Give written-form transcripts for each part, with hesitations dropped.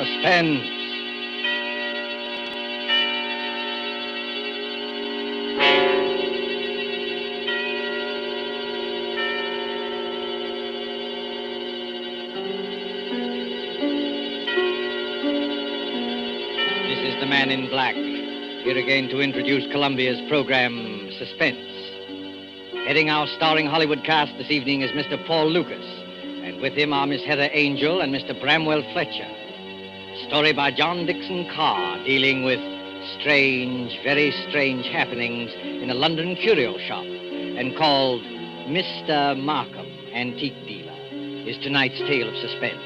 Suspense. This is the Man in Black, here again to introduce Columbia's program, Suspense. Heading our starring Hollywood cast this evening is Mr. Paul Lucas, and with him are Miss Heather Angel and Mr. Bramwell Fletcher. Story by John Dixon Carr, dealing with strange, very strange happenings in a London curio shop, and called Mr. Markham, Antique Dealer, is tonight's tale of suspense.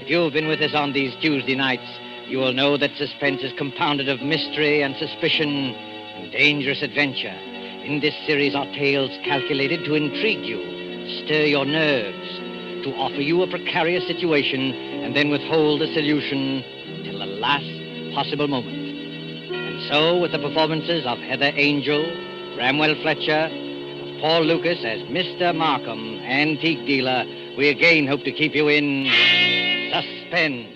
If you've been with us on these Tuesday nights, you will know that suspense is compounded of mystery and suspicion and dangerous adventure. In this series are tales calculated to intrigue you, stir your nerves, to offer you a precarious situation, and then withhold the solution till the last possible moment. And so, with the performances of Heather Angel, Bramwell Fletcher, of Paul Lucas as Mr. Markham, Antique Dealer, we again hope to keep you in suspense.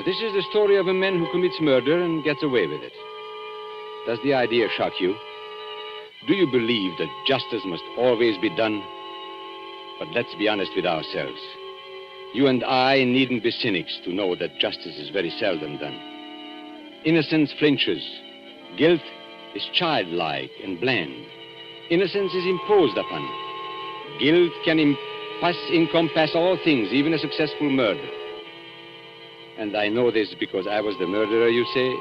This is the story of a man who commits murder and gets away with it. Does the idea shock you? Do you believe that justice must always be done? But let's be honest with ourselves. You and I needn't be cynics to know that justice is very seldom done. Innocence flinches. Guilt is childlike and bland. Innocence is imposed upon. Guilt can encompass all things, even a successful murder. And I know this because I was the murderer, you say?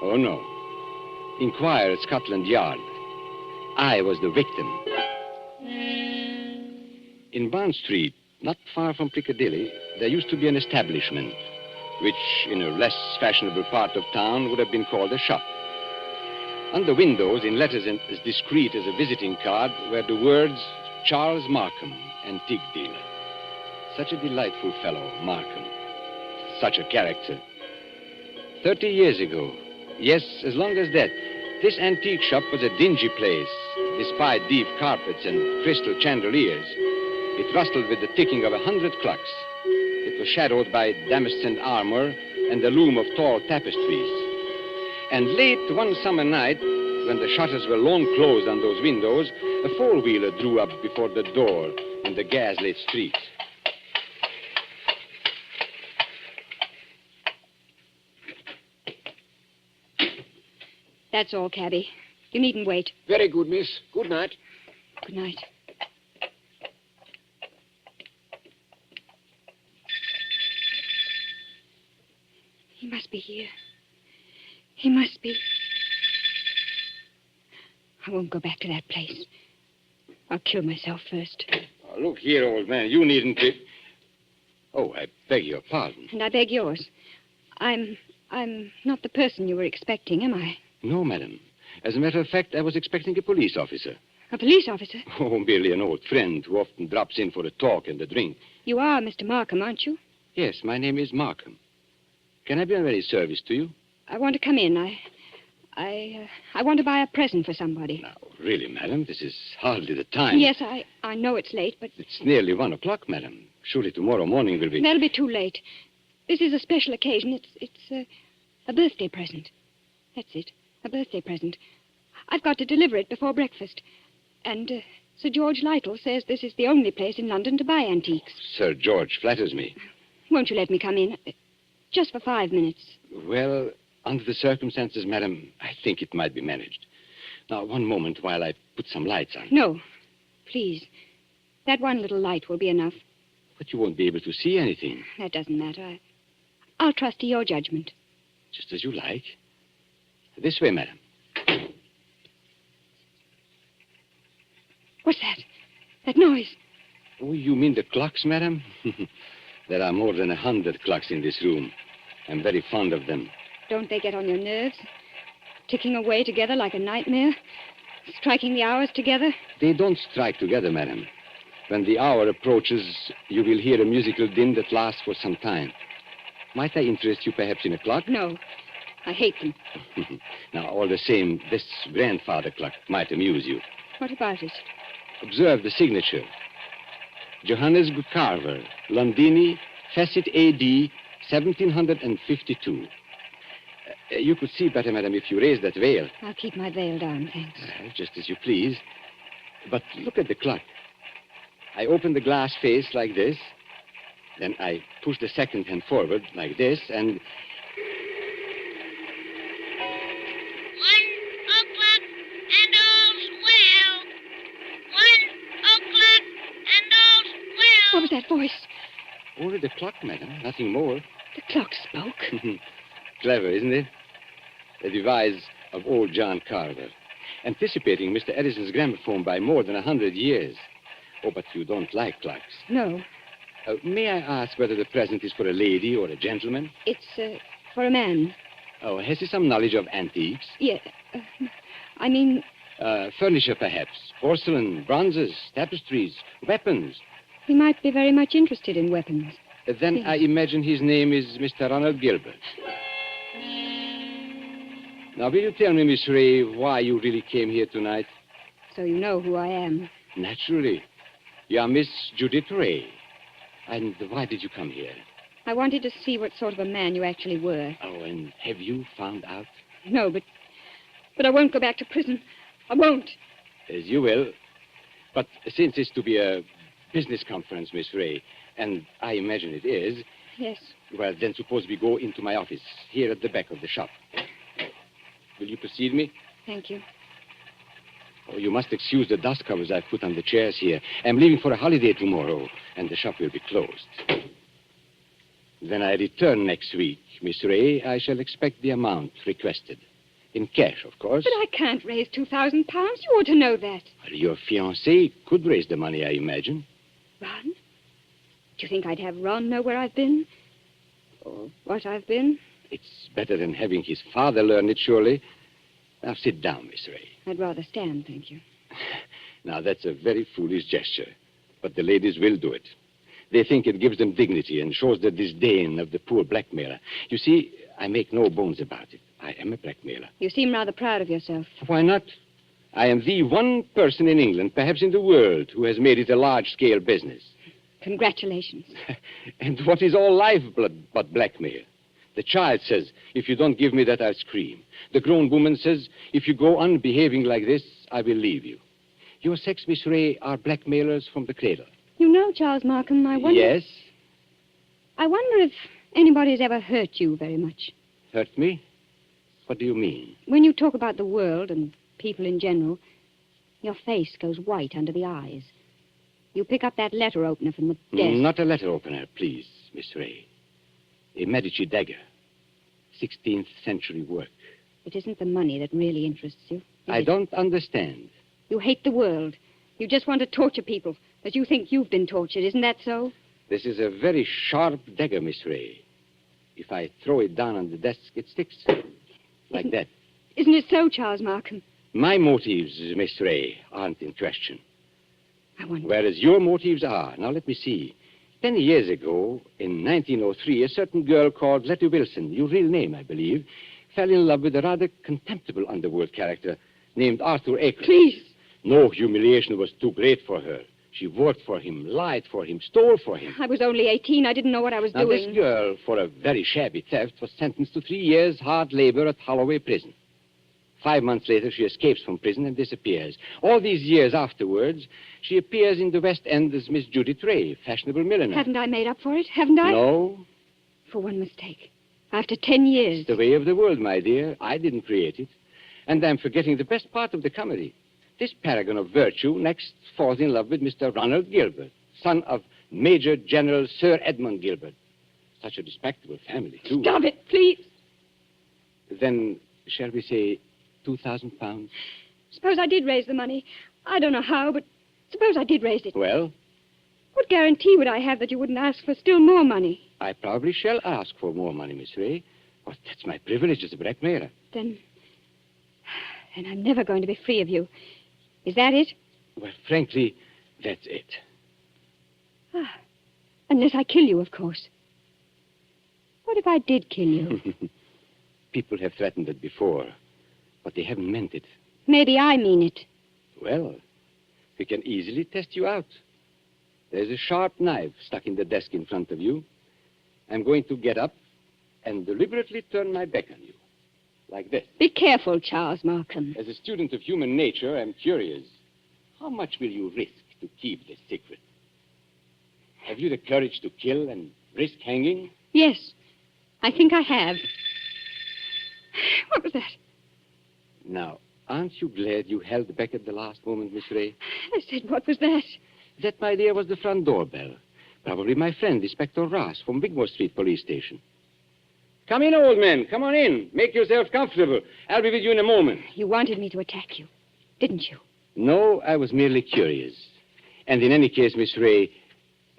Oh, no. Inquire at Scotland Yard. I was the victim. In Bond Street, not far from Piccadilly, there used to be an establishment, which in a less fashionable part of town would have been called a shop. On the windows, in letters as discreet as a visiting card, were the words, Charles Markham, Antique Dealer. Such a delightful fellow, Markham. Such a character. 30 years ago, yes, as long as that, this antique shop was a dingy place, despite deep carpets and crystal chandeliers. It rustled with the ticking of 100 clocks. It was shadowed by damascened armor and the loom of tall tapestries. And late one summer night, when the shutters were long closed on those windows, a four-wheeler drew up before the door in the gas-lit street. That's all, cabby. You needn't wait. Very good, miss. Good night. Good night. He must be here. He must be. I won't go back to that place. I'll kill myself first. Oh, look here, old man. You needn't be... Oh, I beg your pardon. And I beg yours. I'm not the person you were expecting, am I? No, madam. As a matter of fact, I was expecting a police officer. A police officer? Oh, merely an old friend who often drops in for a talk and a drink. You are Mr. Markham, aren't you? Yes, my name is Markham. Can I be of any service to you? I want to come in. I want to buy a present for somebody. Now, really, madam, this is hardly the time. Yes, I know it's late, but... It's nearly 1 o'clock, madam. Surely tomorrow morning will be... That'll be too late. This is a special occasion. It's a birthday present. That's it. A birthday present. I've got to deliver it before breakfast. And Sir George Lytle says this is the only place in London to buy antiques. Sir George flatters me. Won't you let me come in? Just for 5 minutes. Well, under the circumstances, madam, I think it might be managed. Now, one moment while I put some lights on. No. Please. That one little light will be enough. But you won't be able to see anything. That doesn't matter. I'll trust to your judgment. Just as you like. This way, madam. What's that? That noise? Oh, you mean the clocks, madam? There are more than 100 clocks in this room. I'm very fond of them. Don't they get on your nerves? Ticking away together like a nightmare? Striking the hours together? They don't strike together, madam. When the hour approaches, you will hear a musical din that lasts for some time. Might I interest you perhaps in a clock? No. I hate them. Now, all the same, this grandfather clock might amuse you. What about it? Observe the signature. Johannes Carver, Londini, Facet A.D., 1752. You could see better, madam, if you raised that veil. I'll keep my veil down, thanks. Just as you please. But look at the clock. I open the glass face like this. Then I push the second hand forward like this, and... 1 o'clock and all's well. 1 o'clock and all's well. What was that voice? Only the clock, madam, nothing more. The clock spoke. Clever, isn't it? A device of old John Carver, anticipating Mr. Edison's gramophone by more than 100 years. Oh, but you don't like clocks. No, May I ask whether the present is for a lady or a gentleman? it's for a man. Oh, has he some knowledge of antiques? Yeah, I mean, Furniture, perhaps. Porcelain, bronzes, tapestries, weapons. he might be very much interested in weapons. Then Yes. I imagine his name is Mr. Ronald Gilbert. Now, will you tell me, Miss Ray, why you really came here tonight? So you know who I am. Naturally. You are Miss Judith Ray. And why did you come here? I wanted to see what sort of a man you actually were. Oh, and have you found out? No, but I won't go back to prison. I won't. As you will. But since it's to be a business conference, Miss Ray, and I imagine it is, Yes. well, then suppose we go into my office, here at the back of the shop. Will you precede me? Thank you. Oh, you must excuse the dust covers I've put on the chairs here. I'm leaving for a holiday tomorrow, and the shop will be closed. When I return next week, Miss Ray, I shall expect the amount requested. In cash, of course. But I can't raise 2,000 pounds. You ought to know that. Well, your fiancé could raise the money, I imagine. Ron? Do you think I'd have Ron know where I've been? Or what I've been? It's better than having his father learn it, surely. Now, sit down, Miss Ray. I'd rather stand, thank you. Now, that's a very foolish gesture, but the ladies will do it. They think it gives them dignity and shows the disdain of the poor blackmailer. You see, I make no bones about it. I am a blackmailer. You seem rather proud of yourself. Why not? I am the one person in England, perhaps in the world, who has made it a large-scale business. Congratulations. And what is all lifeblood but blackmail? The child says, if you don't give me that, I'll scream. The grown woman says, if you go on behaving like this, I will leave you. Your sex, Miss Ray, are blackmailers from the cradle. You know, Charles Markham, I wonder... Yes? I wonder if anybody's ever hurt you very much. Hurt me? What do you mean? When you talk about the world and people in general, your face goes white under the eyes. You pick up that letter opener from the desk. Not a letter opener, please, Miss Ray. A Medici dagger. 16th century work. It isn't the money that really interests you. I don't understand. You hate the world. You just want to torture people, but you think you've been tortured. Isn't that so? This is a very sharp dagger, Miss Ray. If I throw it down on the desk, it sticks. Like that. Isn't it so, Charles Markham? My motives, Miss Ray, aren't in question. I wonder. Whereas your motives are. Now, let me see. 10 years ago, in 1903, a certain girl called Letty Wilson, your real name, I believe, fell in love with a rather contemptible underworld character named Arthur Aker. Please. No humiliation was too great for her. She worked for him, lied for him, stole for him. I was only 18. I didn't know what I was Now, doing. this girl, for a very shabby theft, was sentenced to 3 years' hard labor at Holloway Prison. 5 months later, she escapes from prison and disappears. All these years afterwards, she appears in the West End as Miss Judith Ray, fashionable milliner. Haven't I made up for it? Haven't I? No, For one mistake. After 10 years. it's the way of the world, my dear. I didn't create it. And I'm forgetting the best part of the comedy. This paragon of virtue next falls in love with Mr. Ronald Gilbert, son of Major General Sir Edmund Gilbert. Such a respectable family, too. Stop it, please. Then, shall we say, 2,000 pounds? Suppose I did raise the money. I don't know how, but suppose I did raise it. Well, What guarantee would I have that you wouldn't ask for still more money? I probably shall ask for more money, Miss Ray. But that's my privilege as a blackmailer. Then I'm never going to be free of you. Is that it? Well, frankly, that's it. Unless I kill you, of course. What if I did kill you? People have threatened it before, but they haven't meant it. Maybe I mean it. Well, we can easily test you out. There's a sharp knife stuck in the desk in front of you. I'm going to get up and deliberately turn my back on you. Like this. Be careful, Charles Markham. As a student of human nature, I'm curious. How much will you risk to keep this secret? Have you the courage to kill and risk hanging? Yes, I think I have. What was that? Now, aren't you glad you held back at the last moment, Miss Ray? I said, what was that? That, my dear, was the front doorbell. Probably my friend, Inspector Ross, from Wigmore Street Police Station. Come in, old man. Come on in. Make yourself comfortable. I'll be with you in a moment. You wanted me to attack you, didn't you? No, I was merely curious. And in any case, Miss Ray,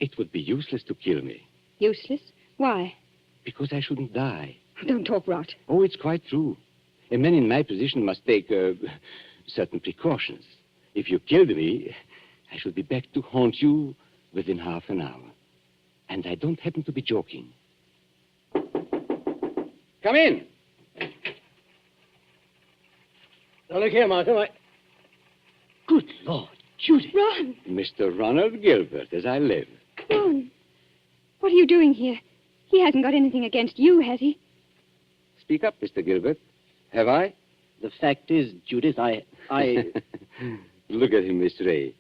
it would be useless to kill me. Useless? Why? Because I shouldn't die. Don't talk rot. Oh, it's quite true. A man in my position must take certain precautions. If you killed me, I should be back to haunt you within half an hour. And I don't happen to be joking. Come in. Now, look here, Markham. Good Lord, Judith. Ron! Mr. Ronald Gilbert, as I live. Ron! What are you doing here? He hasn't got anything against you, has he? Speak up, Mr. Gilbert. Have I? The fact is, Judith, I... Look at him, Miss Ray.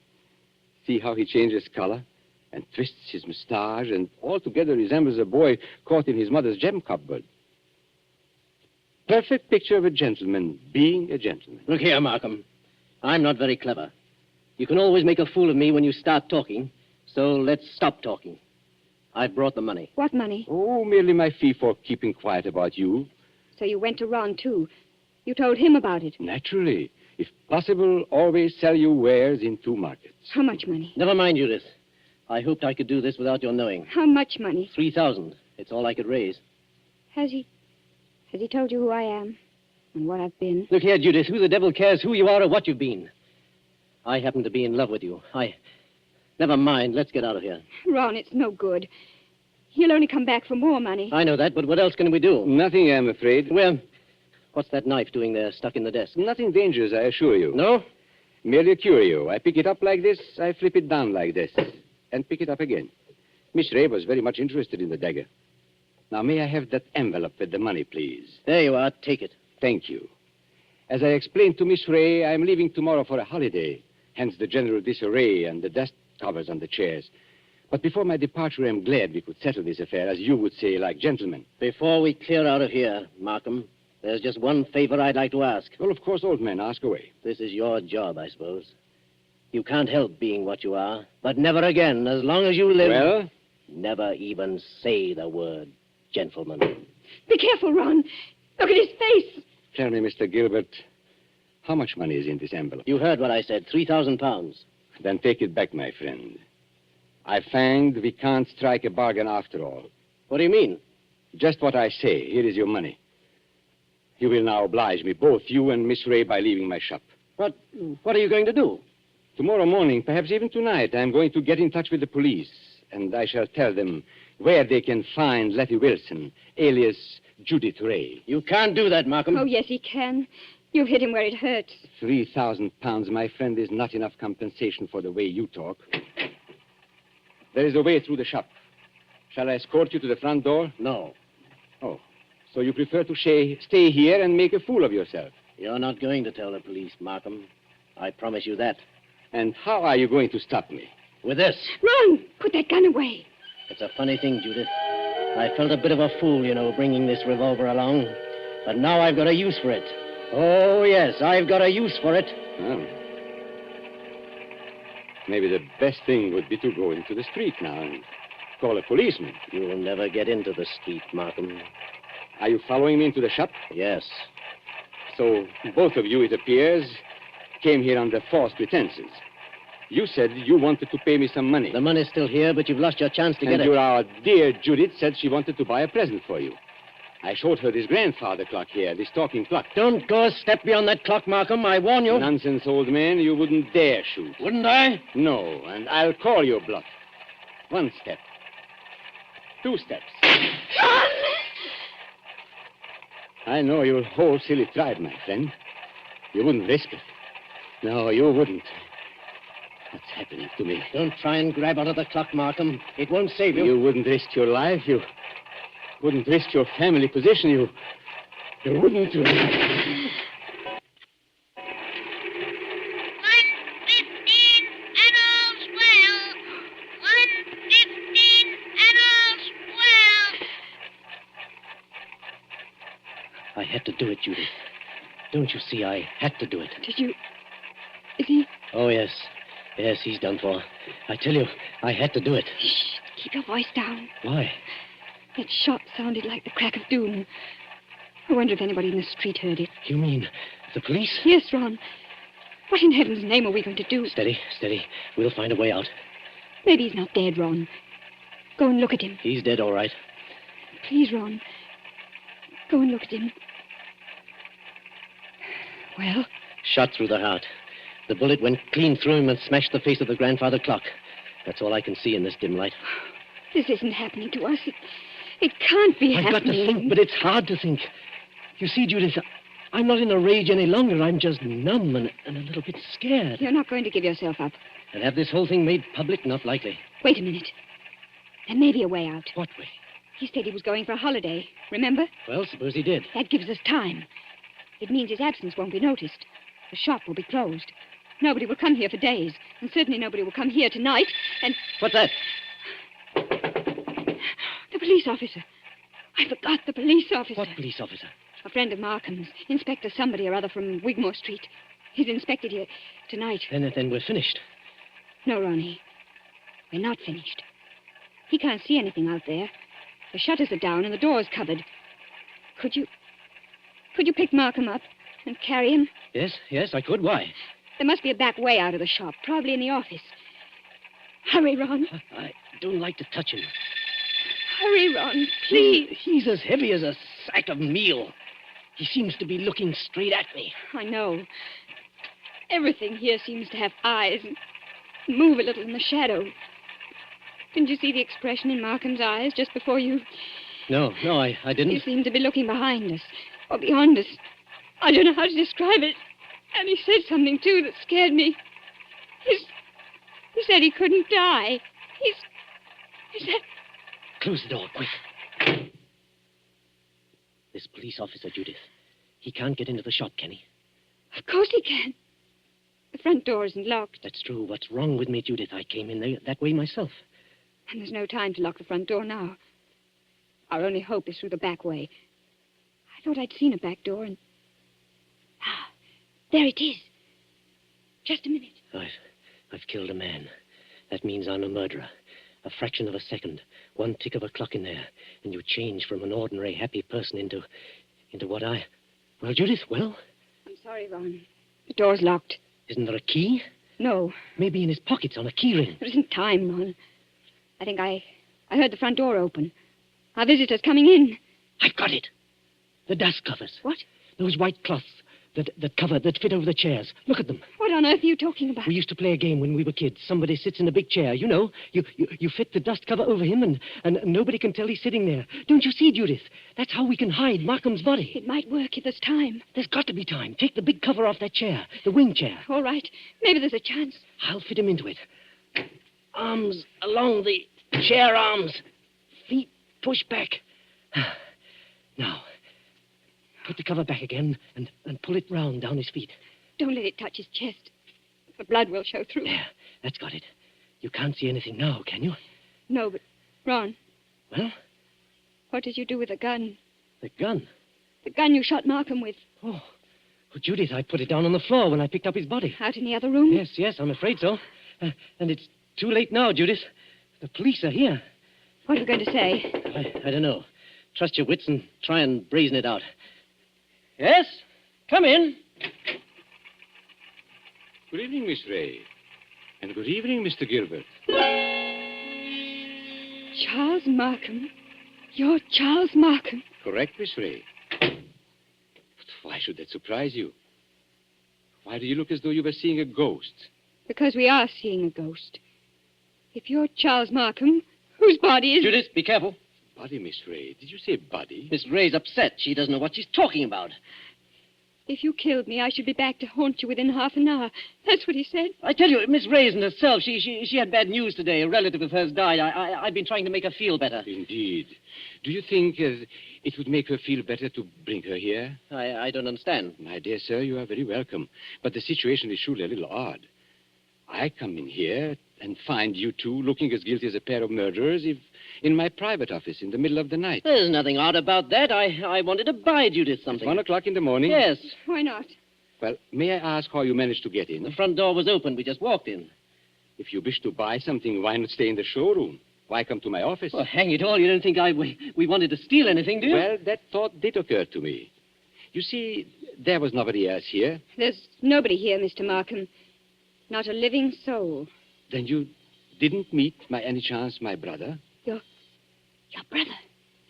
See how he changes color and twists his mustache and altogether resembles a boy caught in his mother's gem cupboard. Perfect picture of a gentleman being a gentleman. Look here, Markham. I'm not very clever. You can always make a fool of me when you start talking, so let's stop talking. I've brought the money. What money? Oh, merely my fee for keeping quiet about you. So you went to Ron, too. You told him about it. Naturally. If possible, always sell your wares in 2 markets. How much money? Never mind, Judith. I hoped I could do this without your knowing. How much money? 3,000. It's all I could raise. Has he told you who I am and what I've been? Look here, Judith. Who the devil cares who you are or what you've been? I happen to be in love with you. Never mind. Let's get out of here. Ron, it's no good. He'll only come back for more money. I know that, but what else can we do? Nothing, I'm afraid. Well, what's that knife doing there, stuck in the desk? Nothing dangerous, I assure you. No? Merely a curio. I pick it up like this, I flip it down like this, and pick it up again. Miss Ray was very much interested in the dagger. Now, may I have that envelope with the money, please? There you are. Take it. Thank you. As I explained to Miss Ray, I'm leaving tomorrow for a holiday, hence the general disarray and the dust covers on the chairs. But before my departure, I'm glad we could settle this affair, as you would say, like gentlemen. Before we clear out of here, Markham, there's just one favor I'd like to ask. Well, of course, old man, ask away. This is your job, I suppose. You can't help being what you are, but never again, as long as you live... Well? Never even say the word gentleman. Be careful, Ron. Look at his face. Tell me, Mr. Gilbert, how much money is in this envelope? You heard what I said, 3,000 pounds. Then take it back, my friend. I find we can't strike a bargain after all. What do you mean? Just what I say. Here is your money. You will now oblige me, both you and Miss Ray, by leaving my shop. What are you going to do? Tomorrow morning, perhaps even tonight, I'm going to get in touch with the police, and I shall tell them where they can find Letty Wilson, alias Judith Ray. You can't do that, Markham. Oh, yes, he can. You've hit him where it hurts. 3,000 pounds, my friend, is not enough compensation for the way you talk. There is a way through the shop. Shall I escort you to the front door? No. Oh, so you prefer to stay here and make a fool of yourself? You're not going to tell the police, Markham. I promise you that. And how are you going to stop me? With this. Ron, put that gun away. It's a funny thing, Judith. I felt a bit of a fool, bringing this revolver along. But now I've got a use for it. Oh, yes, I've got a use for it. Oh. Maybe the best thing would be to go into the street now and call a policeman. You'll never get into the street, Markham. Are you following me into the shop? Yes. So both of you, it appears, came here under false pretenses. You said you wanted to pay me some money. The money's still here, but you've lost your chance to get it. And our dear Judith said she wanted to buy a present for you. I showed her this grandfather clock here, this talking clock. Don't go a step beyond that clock, Markham. I warn you. Nonsense, old man. You wouldn't dare shoot. Wouldn't I? No, and I'll call your bluff. 1 step. 2 steps. I know your whole silly tribe, my friend. You wouldn't risk it. No, you wouldn't. What's happening to me? Don't try and grab onto the clock, Markham. It won't save you. You wouldn't risk your life. You wouldn't risk your family position. You wouldn't. 1:15 and all's well. 1:15 and all's well. I had to do it, Judith. Don't you see? I had to do it. Did you... Is he... Oh, yes. Yes, he's done for. I tell you, I had to do it. Shh, keep your voice down. Why? That shot sounded like the crack of doom. I wonder if anybody in the street heard it. You mean the police? Yes, Ron. What in heaven's name are we going to do? Steady, steady. We'll find a way out. Maybe he's not dead, Ron. Go and look at him. He's dead, all right. Please, Ron. Go and look at him. Well? Shot through the heart. The bullet went clean through him and smashed the face of the grandfather clock. That's all I can see in this dim light. This isn't happening to us. It can't be I've happening. got to think, but it's hard to think. You see, Judith, I'm not in a rage any longer. I'm just numb and a little bit scared. You're not going to give yourself up. And have this whole thing made public? Not likely. Wait a minute. There may be a way out. What way? He said he was going for a holiday. Remember? Well, suppose he did. That gives us time. It means his absence won't be noticed. The shop will be closed. Nobody will come here for days. And certainly nobody will come here tonight. And... What's that? The police officer. I forgot the police officer. What police officer? A friend of Markham's. Inspector somebody or other from Wigmore Street. He's inspected here tonight. Then we're finished. No, Ronnie. We're not finished. He can't see anything out there. The shutters are down and the door's covered. Could you pick Markham up and carry him? Yes, I could. Why? There must be a back way out of the shop, probably in the office. Hurry, Ron. I don't like to touch him. Hurry, Ron, please. He's as heavy as a sack of meal. He seems to be looking straight at me. I know. Everything here seems to have eyes and move a little in the shadow. Didn't you see the expression in Markham's eyes just before you... No, I didn't. He seemed to be looking behind us, or beyond us. I don't know how to describe it. And he said something, too, that scared me. He said he couldn't die. He said... Close the door, quick. This police officer, Judith, he can't get into the shop, can he? Of course he can. The front door isn't locked. That's true. What's wrong with me, Judith? I came in there that way myself. And there's no time to lock the front door now. Our only hope is through the back way. I thought I'd seen a back door and... Ah, there it is. Just a minute. I've killed a man. That means I'm a murderer. A fraction of a second, one tick of a clock in there, and you change from an ordinary happy person into what I... Well, Judith, well? I'm sorry, Ron. The door's locked. Isn't there a key? No. Maybe in his pockets on a key ring. There isn't time, Ron. I think I heard the front door open. Our visitor's coming in. I've got it. The dust covers. What? Those white cloths that fit over the chairs. Look at them. What on earth are you talking about? We used to play a game when we were kids. Somebody sits in a big chair. You know, you fit the dust cover over him and nobody can tell he's sitting there. Don't you see, Judith? That's how we can hide Markham's body. It might work if there's time. There's got to be time. Take the big cover off that chair, the wing chair. All right. Maybe there's a chance. I'll fit him into it. Arms along the chair arms. Feet pushed back. Now, put the cover back again and pull it round down his feet. Don't let it touch his chest. The blood will show through. There, that's got it. You can't see anything now, can you? No, but, Ron. Well? What did you do with the gun? The gun? The gun you shot Markham with. Oh, well, Judith, I put it down on the floor when I picked up his body. Out in the other room? Yes, I'm afraid so. And it's too late now, Judith. The police are here. What are you going to say? I don't know. Trust your wits and try and brazen it out. Yes? Come in. Good evening, Miss Ray. And good evening, Mr. Gilbert. Charles Markham? You're Charles Markham? Correct, Miss Ray. But why should that surprise you? Why do you look as though you were seeing a ghost? Because we are seeing a ghost. If you're Charles Markham, whose body is... Judith, be careful. Body, Miss Ray. Did you say body? Miss Ray's upset. She doesn't know what she's talking about. If you killed me, I should be back to haunt you within half an hour. That's what he said. I tell you, Miss Ray isn't herself. She had bad news today. A relative of hers died. I've been trying to make her feel better. Indeed. Do you think it would make her feel better to bring her here? I don't understand. My dear sir, you are very welcome. But the situation is surely a little odd. I come in here and find you two looking as guilty as a pair of murderers in my private office in the middle of the night. There's nothing odd about that. I wanted to buy Judith something. 1 o'clock in the morning? Yes. Why not? Well, may I ask how you managed to get in? The front door was open. We just walked in. If you wish to buy something, why not stay in the showroom? Why come to my office? Well, hang it all. You don't think we wanted to steal anything, do you? Well, that thought did occur to me. You see, there was nobody else here. There's nobody here, Mr. Markham. Not a living soul. Then you didn't meet, by any chance, my brother? Your brother?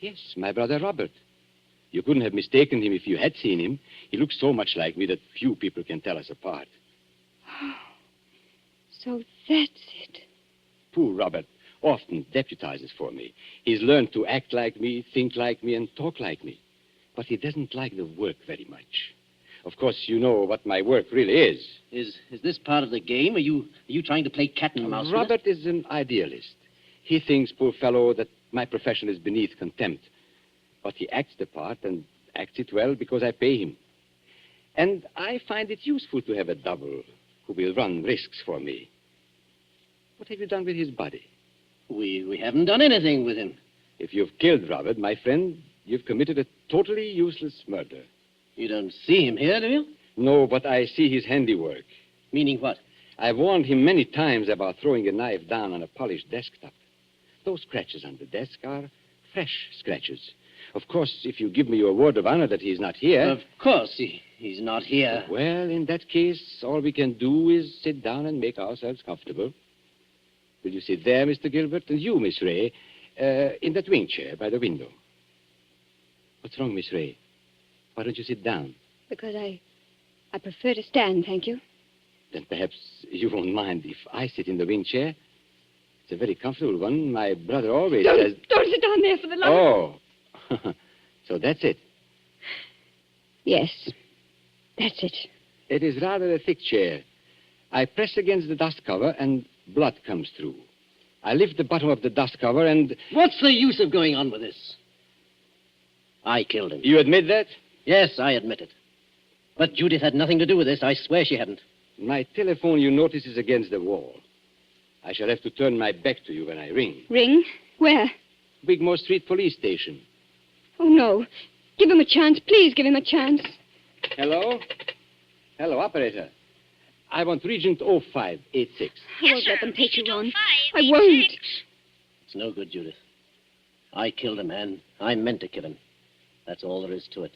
Yes, my brother Robert. You couldn't have mistaken him if you had seen him. He looks so much like me that few people can tell us apart. Oh, so that's it. Poor Robert often deputizes for me. He's learned to act like me, think like me, and talk like me. But he doesn't like the work very much. Of course, you know what my work really is. Is this part of the game? Are you trying to play cat and mouse? Robert is an idealist. He thinks, poor fellow, that my profession is beneath contempt. But he acts the part and acts it well because I pay him. And I find it useful to have a double who will run risks for me. What have you done with his body? We haven't done anything with him. If you've killed Robert, my friend, you've committed a totally useless murder. You don't see him here, do you? No, but I see his handiwork. Meaning what? I've warned him many times about throwing a knife down on a polished desktop. Those scratches on the desk are fresh scratches. Of course, if you give me your word of honor that he's not here... Of course, he's not here. Well, in that case, all we can do is sit down and make ourselves comfortable. Will you sit there, Mr. Gilbert? And you, Miss Ray, in that wing chair by the window. What's wrong, Miss Ray? Why don't you sit down? Because I prefer to stand, thank you. Then perhaps you won't mind if I sit in the wing chair. It's a very comfortable one. My brother always says... Don't sit down there for the love. Oh. So that's it. Yes, that's it. It is rather a thick chair. I press against the dust cover and blood comes through. I lift the bottom of the dust cover and... What's the use of going on with this? I killed him. You admit that? Yes, I admit it. But Judith had nothing to do with this. I swear she hadn't. My telephone, you notice, is against the wall. I shall have to turn my back to you when I ring. Ring? Where? Wigmore Street Police Station. Oh, no. Give him a chance. Please give him a chance. Hello? Hello, operator. I want Regent 0586. I won't let them take you on. I 0586. won't. It's no good, Judith. I killed a man. I meant to kill him. That's all there is to it.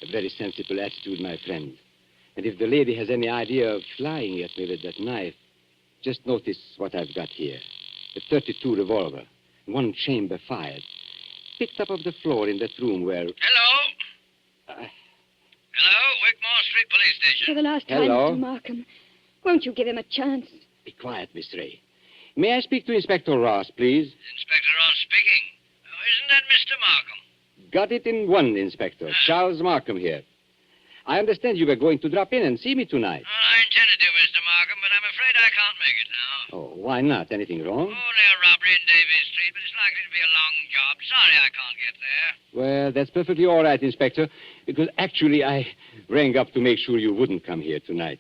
A very sensible attitude, my friend. And if the lady has any idea of flying at me with that knife, just notice what I've got here. A .32 revolver, one chamber fired, picked up off the floor in that room where... Hello? Hello, Wigmore Street Police For Station. the last time, Hello? Mr. Markham, won't you give him a chance? Be quiet, Miss Ray. May I speak to Inspector Ross, please? Inspector Ross speaking. Oh, isn't that Mr. Markham? Got it in one, Inspector. Charles Markham here. I understand you were going to drop in and see me tonight. Well, I intended to, Mr. Markham, but I'm afraid I can't make it now. Oh, why not? Anything wrong? Only a robbery in Davies Street, but it's likely to be a long job. Sorry I can't get there. Well, that's perfectly all right, Inspector, because actually I rang up to make sure you wouldn't come here tonight.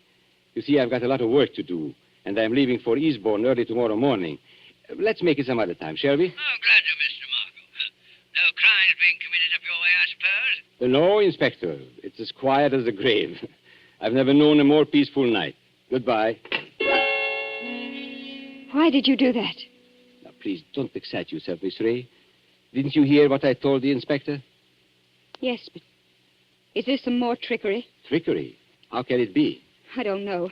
You see, I've got a lot of work to do, and I'm leaving for Eastbourne early tomorrow morning. Let's make it some other time, shall we? Oh, glad to, Mr. Markham. No crimes being committed up your way, I suppose? No, Inspector. It's as quiet as the grave. I've never known a more peaceful night. Goodbye. Why did you do that? Now, please, don't excite yourself, Miss Ray. Didn't you hear what I told the Inspector? Yes, but is this some more trickery? Trickery? How can it be? I don't know.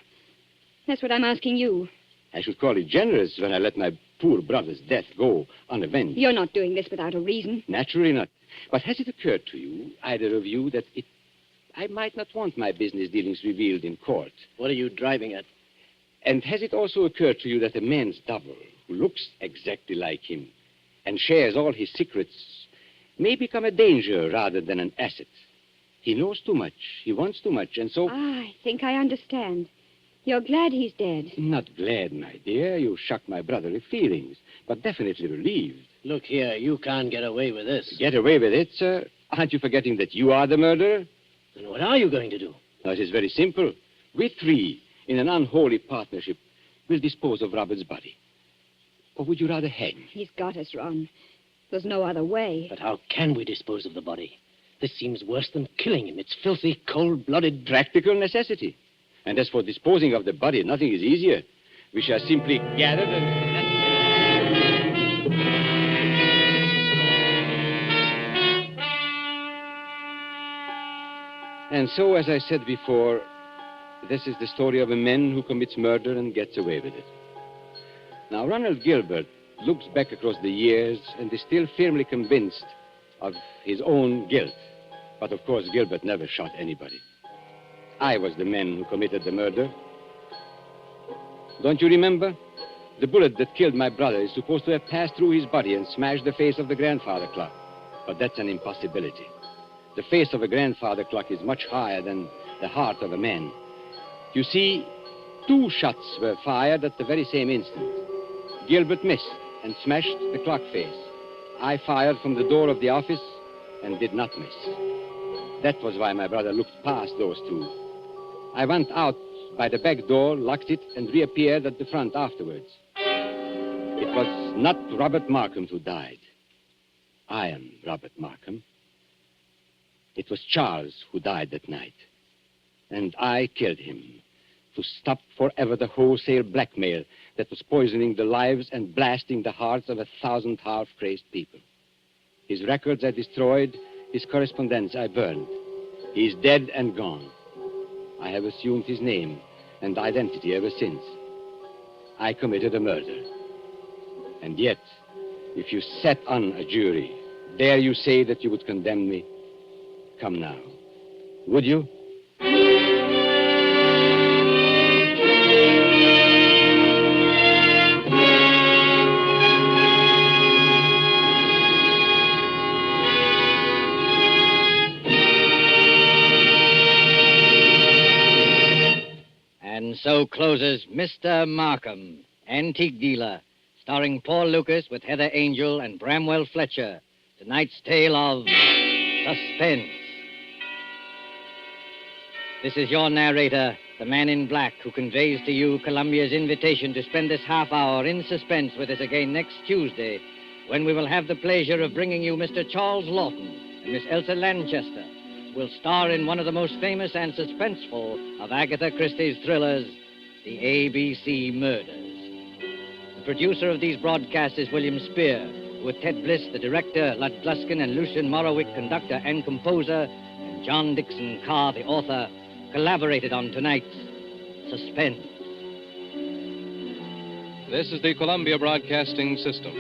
That's what I'm asking you. I should call it generous when I let my poor brother's death go unavenged. You're not doing this without a reason. Naturally not. But has it occurred to you, either of you, that I might not want my business dealings revealed in court? What are you driving at? And has it also occurred to you that a man's double, who looks exactly like him, and shares all his secrets may become a danger rather than an asset. He knows too much. He wants too much, and so... I think I understand. You're glad he's dead. Not glad, my dear. You shock my brotherly feelings, but definitely relieved. Look here, you can't get away with this. Get away with it, sir? Aren't you forgetting that you are the murderer? Then what are you going to do? Now, it is very simple. We three, in an unholy partnership, will dispose of Robert's body. Or would you rather hang? He's got us, Ron. There's no other way. But how can we dispose of the body? This seems worse than killing him. It's filthy, cold-blooded... Practical necessity. And as for disposing of the body, nothing is easier. We shall simply gather and... And so, as I said before, this is the story of a man who commits murder and gets away with it. Now, Ronald Gilbert looks back across the years and is still firmly convinced of his own guilt. But, of course, Gilbert never shot anybody. I was the man who committed the murder. Don't you remember? The bullet that killed my brother is supposed to have passed through his body and smashed the face of the grandfather clock. But that's an impossibility. The face of a grandfather clock is much higher than the heart of a man. You see, 2 shots were fired at the very same instant. Gilbert missed and smashed the clock face. I fired from the door of the office and did not miss. That was why my brother looked past those 2. I went out by the back door, locked it, and reappeared at the front afterwards. It was not Robert Markham who died. I am Robert Markham. It was Charles who died that night. And I killed him to stop forever the wholesale blackmail that was poisoning the lives and blasting the hearts of 1,000 half-crazed people. His records I destroyed, his correspondence I burned. He is dead and gone. I have assumed his name and identity ever since. I committed a murder. And yet, if you sat on a jury, dare you say that you would condemn me? Come now. Would you? And so closes Mr. Markham, Antique Dealer, starring Paul Lucas with Heather Angel and Bramwell Fletcher. Tonight's tale of Suspense. This is your narrator, the man in black, who conveys to you Columbia's invitation to spend this half hour in suspense with us again next Tuesday, when we will have the pleasure of bringing you Mr. Charles Lawton and Miss Elsa Lanchester, who will star in one of the most famous and suspenseful of Agatha Christie's thrillers, The ABC Murders. The producer of these broadcasts is William Spear, with Ted Bliss, the director, Lud Gluskin and Lucian Morowick, conductor and composer, and John Dixon Carr, the author, collaborated on tonight's Suspense. This is the Columbia Broadcasting System.